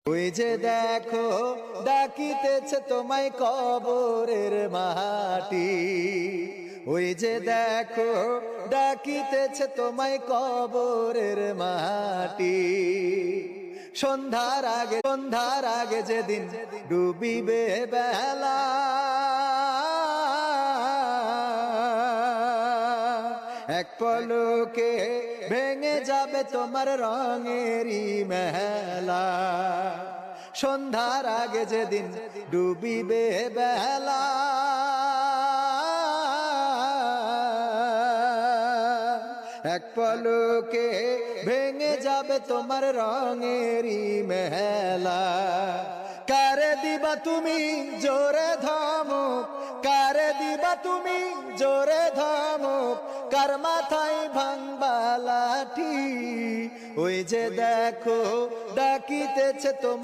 ওই যে দেখো ডাকিতেছে তোমায় কবরের মাটি, ওই যে দেখো ডাকিতেছে তোমায় কবরের মাটি। সন্ধ্যার আগে যেদিন ডুবিবে বেলা, এক পলকে ভেঙে যাবে তোমার রঙেরই মেলা। সন্ধ্যার আগে যেদিন ডুবিবে বেলা, এক পলকে ভেঙে যাবে তোমার রঙেরই মেলা। কারে দিবা তুমি জোরে ধমক, কারে দিবা তুমি জোরে ধমক, কার মাথায় ভাঙবা লাঠি। ওই যে দেখো ডাকিতেছে তোমার